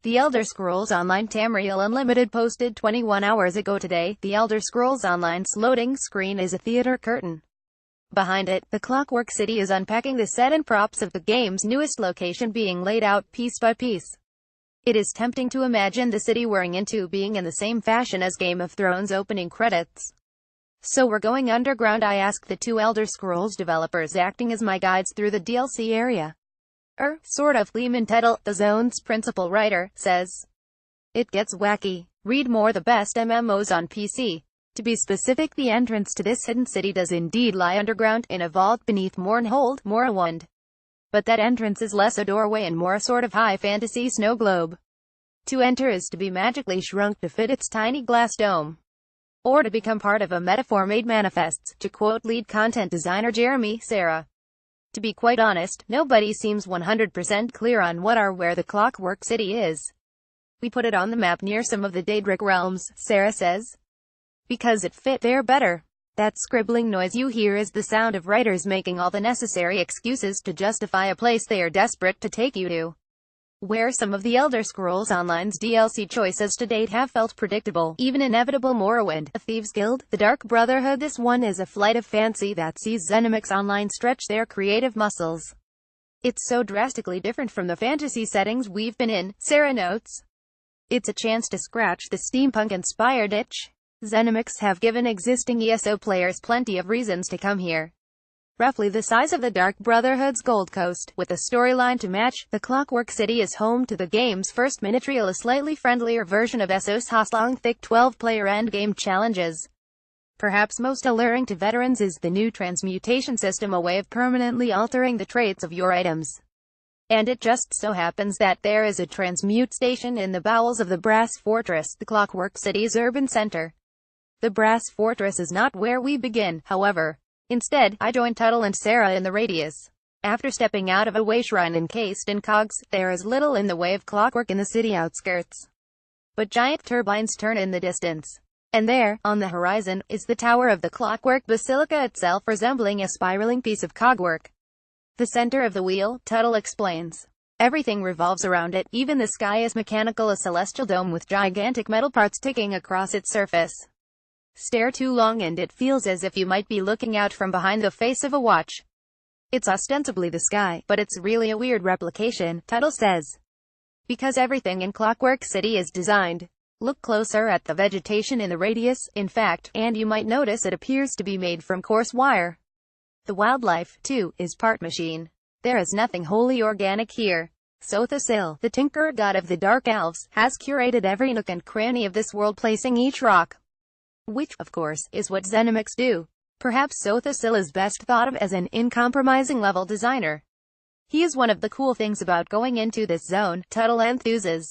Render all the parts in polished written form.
The Elder Scrolls Online Tamriel Unlimited posted 21 hours ago today. The Elder Scrolls Online's loading screen is a theater curtain. Behind it, the Clockwork City is unpacking the set and props of the game's newest location being laid out piece by piece. It is tempting to imagine the city whirring into being in the same fashion as Game of Thrones opening credits. So we're going underground, I asked the two Elder Scrolls developers acting as my guides through the DLC area. Sort of, Lehman Tettle, the zone's principal writer, says. It gets wacky. Read more. The best MMOs on PC. To be specific, the entrance to this hidden city does indeed lie underground, in a vault beneath Mournhold, Morrowind. But that entrance is less a doorway and more a sort of high fantasy snow globe. To enter is to be magically shrunk to fit its tiny glass dome. Or to become part of a metaphor made manifests, to quote lead content designer Jeremy Sarah. To be quite honest, nobody seems 100% clear on what or where the Clockwork City is. We put it on the map near some of the Daedric realms, Sarah says. Because it fit there better. That scribbling noise you hear is the sound of writers making all the necessary excuses to justify a place they are desperate to take you to. Where some of the Elder Scrolls Online's DLC choices to date have felt predictable, even inevitable: Morrowind, a Thieves' Guild, the Dark Brotherhood. This one is a flight of fancy that sees ZeniMax Online stretch their creative muscles. It's so drastically different from the fantasy settings we've been in, Sarah notes. It's a chance to scratch the steampunk-inspired itch. ZeniMax have given existing ESO players plenty of reasons to come here. Roughly the size of the Dark Brotherhood's Gold Coast, with a storyline to match, the Clockwork City is home to the game's first miniature, a slightly friendlier version of SO's Hostlong thick 12-player endgame challenges. Perhaps most alluring to veterans is the new transmutation system, a way of permanently altering the traits of your items. And it just so happens that there is a transmute station in the bowels of the Brass Fortress, the Clockwork City's urban center. The Brass Fortress is not where we begin, however. Instead, I joined Tuttle and Sarah in the Radius. After stepping out of a wayshrine encased in cogs, there is little in the way of clockwork in the city outskirts. But giant turbines turn in the distance. And there, on the horizon, is the tower of the Clockwork Basilica itself, resembling a spiraling piece of cogwork. The center of the wheel, Tuttle explains. Everything revolves around it, even the sky is mechanical, a celestial dome with gigantic metal parts ticking across its surface. Stare too long and it feels as if you might be looking out from behind the face of a watch. It's ostensibly the sky, but it's really a weird replication, Tuttle says. Because everything in Clockwork City is designed. Look closer at the vegetation in the Radius, in fact, and you might notice it appears to be made from coarse wire. The wildlife, too, is part machine. There is nothing wholly organic here. Sothosil, the tinkerer god of the Dark Elves, has curated every nook and cranny of this world, placing each rock. Which, of course, is what ZeniMax do. Perhaps Sothosil is best thought of as an uncompromising level designer. He is one of the cool things about going into this zone, Tuttle enthuses.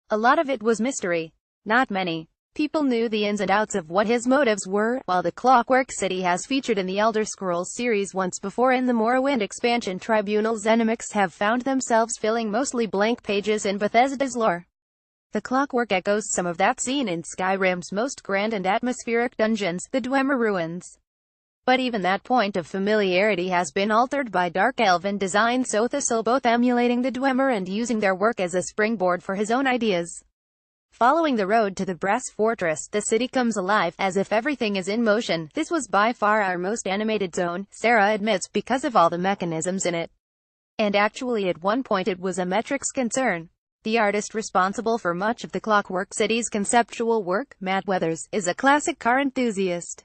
A lot of it was mystery. Not many people knew the ins and outs of what his motives were, while the Clockwork City has featured in the Elder Scrolls series once before in the Morrowind expansion Tribunal. ZeniMax have found themselves filling mostly blank pages in Bethesda's lore. The Clockwork echoes some of that seen in Skyrim's most grand and atmospheric dungeons, the Dwemer Ruins. But even that point of familiarity has been altered by Dark Elven design, Sothosil both emulating the Dwemer and using their work as a springboard for his own ideas. Following the road to the Brass Fortress, the city comes alive, as if everything is in motion. This was by far our most animated zone, Sarah admits, because of all the mechanisms in it. And actually at one point it was a metrics concern. The artist responsible for much of the Clockwork City's conceptual work, Matt Weathers, is a classic car enthusiast.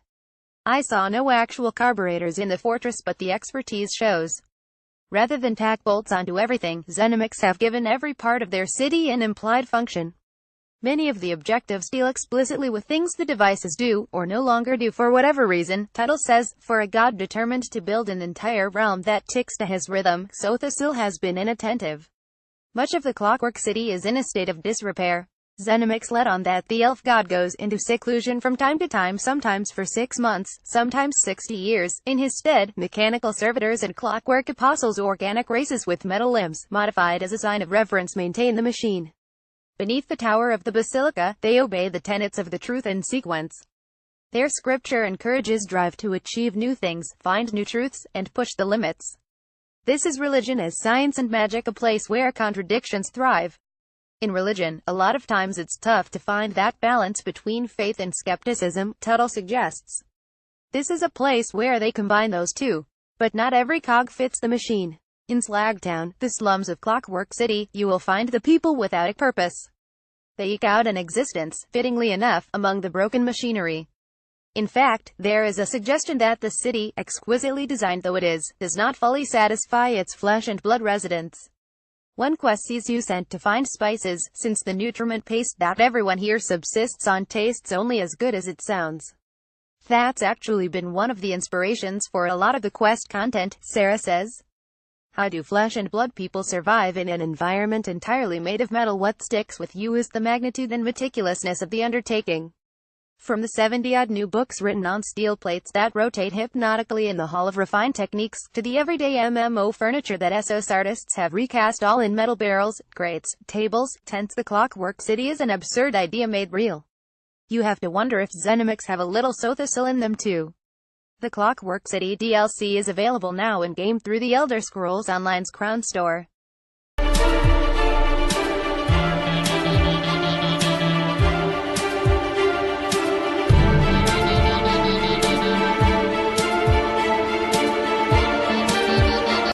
I saw no actual carburetors in the fortress, but the expertise shows. Rather than tack bolts onto everything, ZeniMax have given every part of their city an implied function. Many of the objectives deal explicitly with things the devices do, or no longer do for whatever reason, Tuttle says. For a god determined to build an entire realm that ticks to his rhythm, Sothosil has been inattentive. Much of the Clockwork City is in a state of disrepair. ZeniMax let on that the elf god goes into seclusion from time to time, sometimes for 6 months, sometimes 60 years. In his stead, mechanical servitors and clockwork apostles, organic races with metal limbs, modified as a sign of reverence, maintain the machine. Beneath the tower of the Basilica, they obey the tenets of the truth and sequence. Their scripture encourages drive to achieve new things, find new truths, and push the limits. This is religion as science and magic, a place where contradictions thrive. In religion, a lot of times it's tough to find that balance between faith and skepticism, Tuttle suggests. This is a place where they combine those two. But not every cog fits the machine. In Slagtown, the slums of Clockwork City, you will find the people without a purpose. They eke out an existence, fittingly enough, among the broken machinery. In fact, there is a suggestion that the city, exquisitely designed though it is, does not fully satisfy its flesh and blood residents. One quest sees you sent to find spices, since the nutriment paste that everyone here subsists on tastes only as good as it sounds. That's actually been one of the inspirations for a lot of the quest content, Sarah says. How do flesh and blood people survive in an environment entirely made of metal? What sticks with you is the magnitude and meticulousness of the undertaking. From the 70-odd new books written on steel plates that rotate hypnotically in the Hall of Refined Techniques, to the everyday MMO furniture that Essos artists have recast all in metal barrels, grates, tables, tents, the Clockwork City is an absurd idea made real. You have to wonder if Xenimics have a little Sothassil in them too. The Clockwork City DLC is available now in-game through the Elder Scrolls Online's Crown Store.